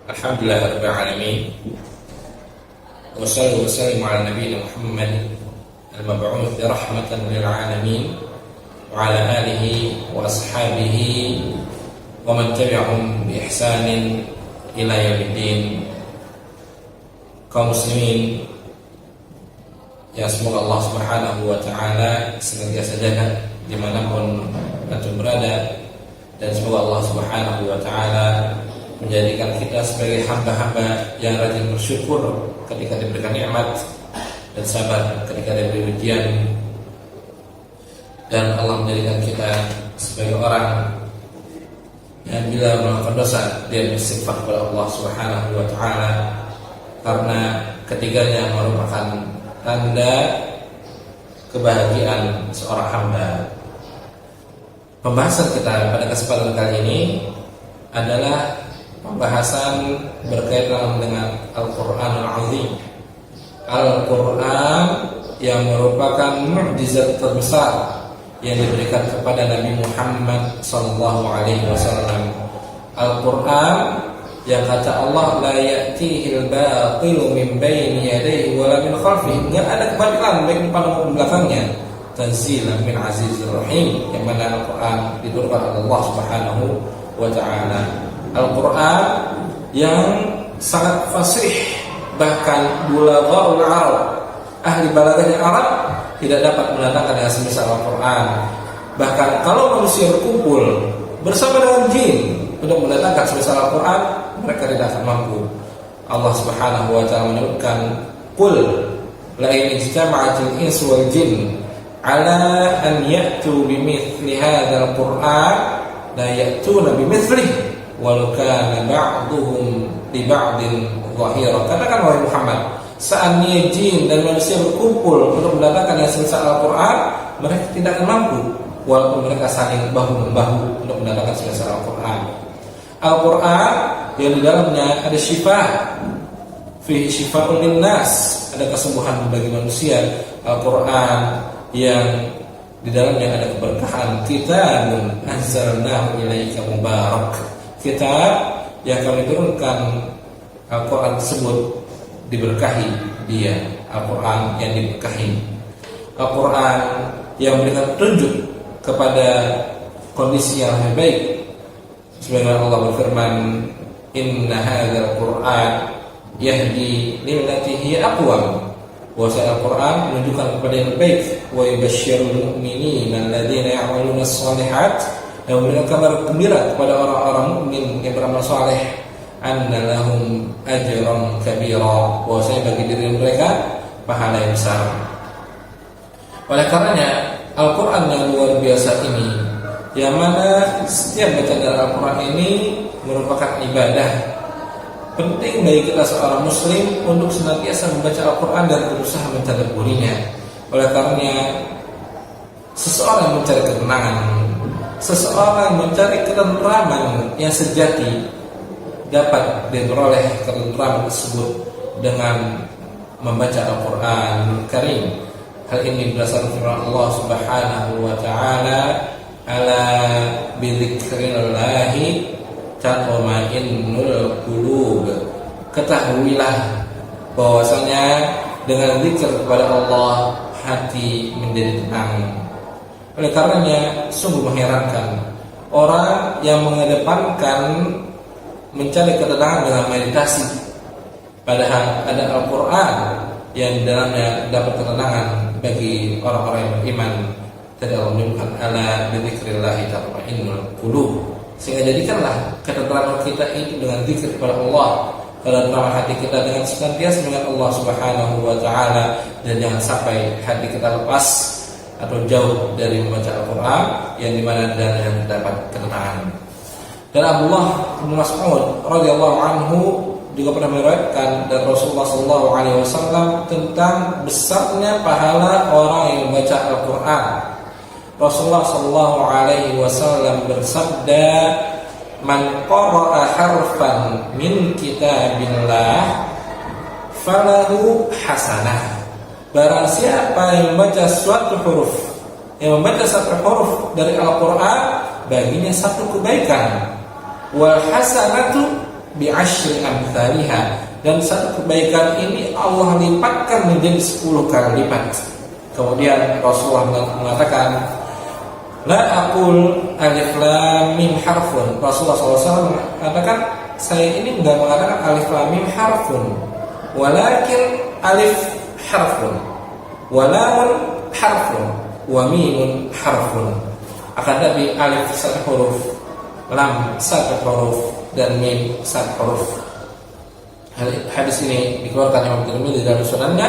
Alhamdulillah rabbil alamin. Wassalatu wassalamu ala nabiyyina Muhammad al-mab'uts rahmatan lil alamin wa ala alihi wa ashabihi wa man tabi'ahum bi ihsanin ila yaumiddin. Kaum muslimin, ya semoga Allah Subhanahu wa taala senantiasa jaga dimanapun antum berada, dan semoga Allah Subhanahu wa taala menjadikan kita sebagai hamba-hamba yang rajin bersyukur ketika diberikan nikmat dan sabar ketika diberi ujian, dan Allah menjadikan kita sebagai orang yang bila melakukan dosa dia beristighfar kepada Allah Subhanahu wa taala, karena ketiganya merupakan tanda kebahagiaan seorang hamba. Pembahasan kita pada kesempatan kali ini adalah pembahasan berkaitan dengan Al-Quranul Azim, Al-Quran yang merupakan mukjizat terbesar yang diberikan kepada Nabi Muhammad SAW. Al-Quran yang kata Allah, la ya'tihil batilu min baini yadayhi wala min khalfihi, enggak ada kebatilan baik depan maupun belakangnya. Tanzilan min azizir rahim, yang mana Al-Quran diturunkan oleh Allah Subhanahu wa taala. Al-Quran yang sangat fasih, bahkan bulaghaul Arab, ahli balaghahnya Arab tidak dapat mendatangkan yang semisal Al-Quran. Bahkan kalau manusia berkumpul bersama dengan jin untuk mendatangkan semisal Al-Quran, mereka tidak akan mampu. Allah Subhanahu wa taala menyebutkan, qul la in ijtama'atil insu wal jin ala an ya'tu bimithli hadzal Qur'an la ya'tuna bimithlihi walau kana ba'duhum li ba'din dhahira. Katakan wahai Muhammad, seandainya jin dan manusia berkumpul untuk mendatangkan yang semisal Al-Quran, mereka tidak akan mampu walaupun mereka saling bahu-membahu untuk mendatangkan semisal Al-Quran. Al-Quran yang di dalamnya ada syifa, fihi syifa'un linnas, ada kesembuhan bagi manusia. Al-Quran yang di dalamnya ada keberkahan, kitabun anzalnahu ilaika mubarak, kitab yang kami turunkan. Al-Quran tersebut diberkahi dia, Al-Quran yang diberkahi, Al-Quran yang memberikan petunjuk kepada kondisi yang lebih baik. Sebagaimana Allah berfirman, inna hadzal Qur'an yahdi lillati hiya aqwam, bahwa Al-Quran menunjukkan kepada yang baik, wa yubasysyirul mu'minina alladzina ya'maluna shalihat, yang memberikan kabar gembira kepada orang-orang mukmin yang beramal saleh, anna lahum ajran kabira, bahwasanya bagi diri mereka pahala yang besar. Oleh karenanya Al-Quran yang luar biasa ini, yang mana setiap bacaan dari Al-Quran ini merupakan ibadah, penting bagi kita seorang muslim untuk senantiasa membaca Al-Quran dan berusaha mentadabburinya. Oleh karenanya seseorang mencari ketenangan, seseorang mencari ketentraman yang sejati, dapat diperoleh ketentraman tersebut dengan membaca Al-Quran Karim. Hal ini berdasarkan firman Allah Subhanahu wa taala, ala bidzikrillahi tatma'innul qulub. Ketahuilah bahwasanya dengan zikir kepada Allah hati menjadi tenang. Oleh karenanya sungguh mengherankan orang yang mengedepankan mencari ketenangan dengan meditasi, padahal ada Al-Quran yang di dalamnya dapat ketenangan bagi orang-orang yang beriman. Tadi Allah menyebutkan ala bidzikrillahi tatma'innul qulub, sehingga jadikanlah ketentraman kita itu dengan zikir kepada Allah, ketentraman hati kita dengan senantiasa dengan Allah Subhanahu wa taala, dan jangan sampai hati kita lepas atau jauh dari membaca Al-Quran yang dimana dalamnya terdapat ketenangan. Dan Abdullah bin Mas'ud radhiyallahu anhu juga pernah meriwayatkan dari Rasulullah SAW tentang besarnya pahala orang yang membaca Al-Quran. Rasulullah SAW bersabda, man qara'a harfan min kitabillah falahu hasanah. Barang siapa yang membaca suatu huruf, yang membaca satu huruf dari Al-Quran, baginya satu kebaikan. Wal hasanatu bi'asyri amthaliha, dan satu kebaikan ini Allah lipatkan menjadi 10 kali lipat. Kemudian Rasulullah mengatakan, la aqul alif lam mim harfun. Rasulullah SAW mengatakan, saya ini enggak mengatakan alif lam mim harfun, walakin alif harfun, wa lamun harfun, wa mimun harfun. Akan tapi alif 1 huruf, lam 1 huruf, dan mim 1 huruf. Hadis ini dikeluarkan Imam Tirmidzi dalam sunannya,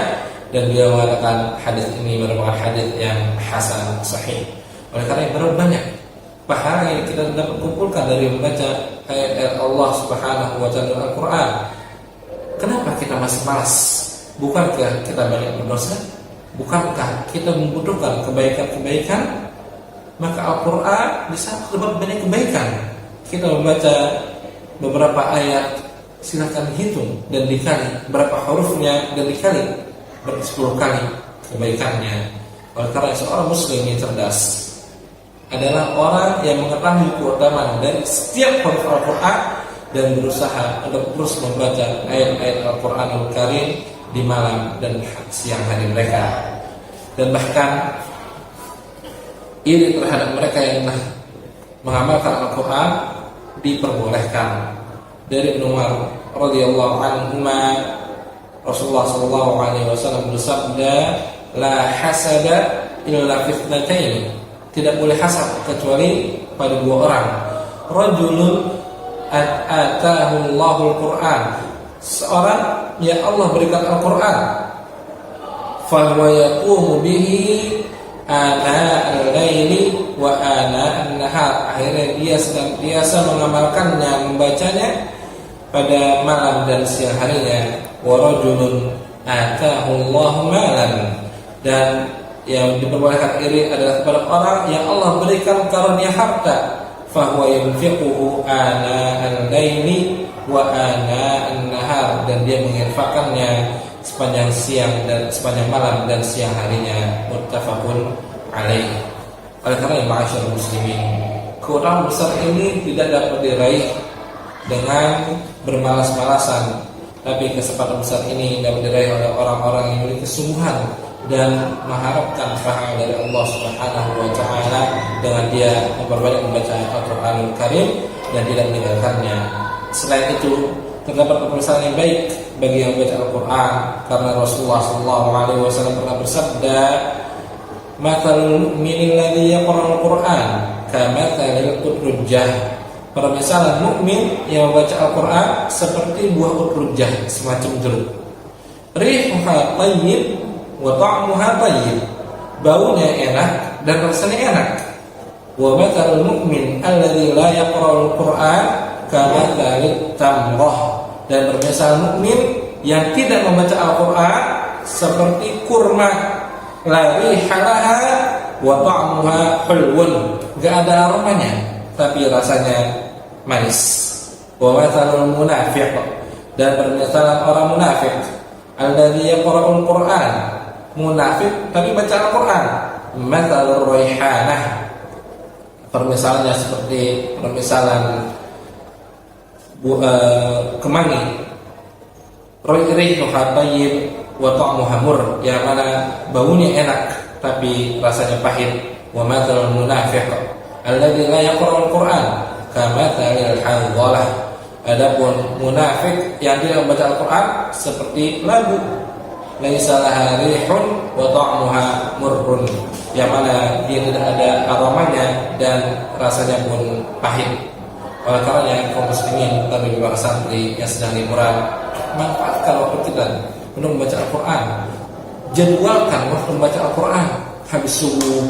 dan dia mengatakan hadis ini merupakan hadis yang hasan sahih. Oleh karena berapa banyak pahala yang kita dapat kumpulkan dari membaca ayat-ayat Allah Subhanahu wa taala Al-Qur'an. Kenapa kita masih malas? Bukankah kita banyak berdosa? Bukankah kita membutuhkan kebaikan-kebaikan? Maka Al-Qur'an bisa terdapat banyak kebaikan. Kita membaca beberapa ayat, silakan hitung dan dikali berapa hurufnya, dan dikali berapa 10 kali kebaikannya. Oleh karena seorang muslim yang cerdas adalah orang yang mengetahui keutamaan dari setiap huruf Al-Quran dan berusaha untuk terus membaca ayat-ayat Al-Quranul Karim di malam dan siang hari mereka. Dan bahkan iri terhadap mereka yang mengamalkan Al-Quran diperbolehkan. Dari Ibnu Umar radhiyallahu anhu, Rasulullah sallallahu alaihi wasallam bersabda, la hasada illa fitnatain. Tidak boleh hasad kecuali pada 2 orang. Rajulun atahu Allahul Quran. Seorang yang Allah berikan Al-Quran, fa huwa yaqumu bihi ana al-laili wa ana an-nahar. Akhirnya dia senantiasa mengamalkannya, membacanya pada malam dan siang harinya. Wa rajulun atahu Allahu malan. Dan yang diperbolehkan iri adalah kepada orang yang Allah berikan karunia harta, fa huwa yunfiquhu ana al-laili wa ana an-nahar. Dan dia menginfakkannya sepanjang siang dan sepanjang malam dan siang harinya. Muttafaqun alaih. Oleh karena ma'asyiral muslimin, keutamaan besar ini tidak dapat diraih dengan bermalas-malasan, tapi kesempatan besar ini dapat diraih oleh orang-orang yang memiliki kesungguhan dan mengharapkan pahala dari Allah Subhanahu wa taala dengan dia memperbanyak membaca Al-Qur'anul Karim dan tidak meninggalkannya. Selain itu, terdapat pemisalan yang baik bagi yang membaca Al-Qur'an, karena Rasulullah sallallahu alaihi wasallam pernah bersabda, "Matsalul mu'minil ladzi yaqra'ul Qur'an kamatsalil utrujjah." Permisalan mukmin yang membaca Al-Qur'an seperti buah utrujjah, semacam jeruk. Rihuha thayyib wa ta'muha thayyib. Baunya enak dan rasanya enak. Wa matsalul mu'min alladzi la yaqra'ul Qur'an kamatsalit tamrah. Dan permisalan mukmin yang tidak membaca Al-Qur'an seperti kurma, la rihalaha wa ta'muha hulwun. Enggak ada aromanya tapi rasanya manis. Wa matsalul munafiq. Dan permisalan orang munafik, alladzi yaqra'ul Qur'an, munafik tapi baca Al-Qur'an, matsalur raihanah. Permisalannya seperti permisalan kemangi, rihuha thayyib wa ta'muha murr, yang mana baunya enak tapi rasanya pahit. Wa matsalul munafiq alladzi la yaqra'ul Qur'an kamatsalil hadzalah. Adapun munafik yang tidak membaca Al-Qur'an seperti labu, laisa laha rihun wa ta'muha murrun, yang mana dia tidak ada aromanya dan rasanya pun pahit. Oleh karenanya kaum muslimin, kami para santri yang sedang liburan, manfaatkan waktu kita untuk membaca Al-Qur'an. Jadwalkan waktu membaca Al-Qur'an, habis subuh,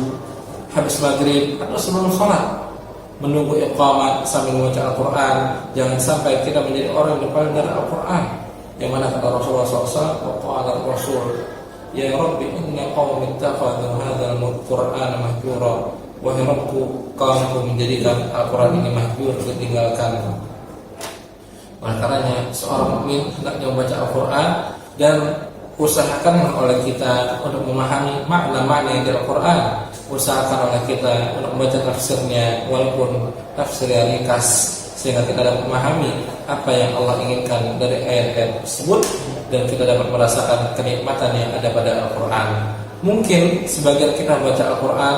habis maghrib, atau sebelum sholat. Menunggu iqamah sambil membaca Al-Qur'an. Jangan sampai kita menjadi orang yang berpaling dari Al-Qur'an, yang mana kata Rasulullah SAW, wa qala Rasul, ya Rabbi inna qaumi ittakhadhu hadzal Qur'ana mahjura. Wahai Rabbku, kaumku menjadikan Al-Qur'an ini mahjur, ditinggalkan. Oleh karenanya seorang mukmin hendaknya membaca Al-Qur'an, dan usahakan oleh kita untuk memahami makna-makna yang di Al-Qur'an. Usahakan oleh kita untuk membaca tafsirnya, walaupun tafsir yang ringkas, sehingga kita dapat memahami apa yang Allah inginkan dari ayat-ayat tersebut dan kita dapat merasakan kenikmatan yang ada pada Al-Quran. Mungkin sebagian kita membaca Al-Quran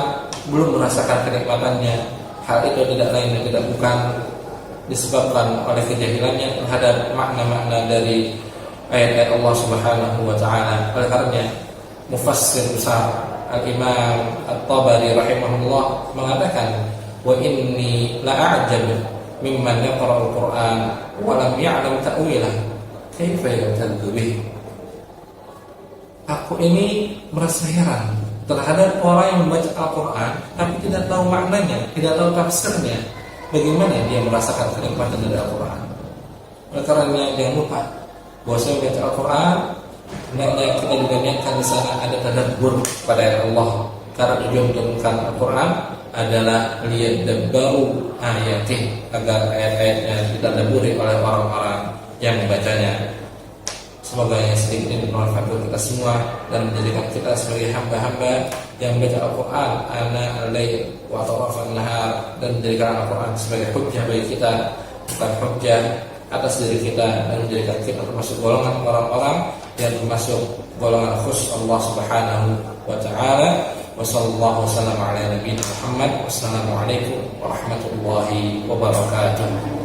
belum merasakan kenikmatannya. Hal itu tidak lain dan tidak bukan disebabkan oleh kejahilannya terhadap makna-makna dari ayat-ayat Allah Subhanahu wa taala. Oleh karenanya mufassir besar Al-Imam At-Tabari rahimahullah mengatakan, wa inni la'ajabu mimman yaqra'ul Qur'an wa lam ya'lam ta'wilah kaifa yatadabbu bih. Aku ini merasa heran terhadap orang yang membaca Al-Quran tapi tidak tahu maknanya, tidak tahu tafsirnya. Bagaimana dia merasakan kenikmatan dari Al-Quran? Oleh karenanya jangan lupa bahwa saya membaca Al-Quran, hendaknya kita juga niatkan di sana ada tadabbur pada ayat Allah. Karena tujuan menurunkan Al-Quran adalah liyadabbaru ayatih, agar ayat-ayatnya ditadabburi oleh orang-orang yang membacanya. Semoga yang sedikit ini bermanfaat bagi kita semua dan menjadikan kita sebagai hamba-hamba yang membaca Al-Quran ana al-lail wa atrafan nahar, dan menjadikan Al-Quran sebagai hujjah bagi kita, bukan hujjah atas diri kita, dan menjadikan kita termasuk golongan orang-orang yang termasuk golongan khusus Allah Subhanahu wa taala. Wa sallallahu wasallam ala nabiyina Muhammad. Wassalamualaikum warahmatullahi wabarakatuh.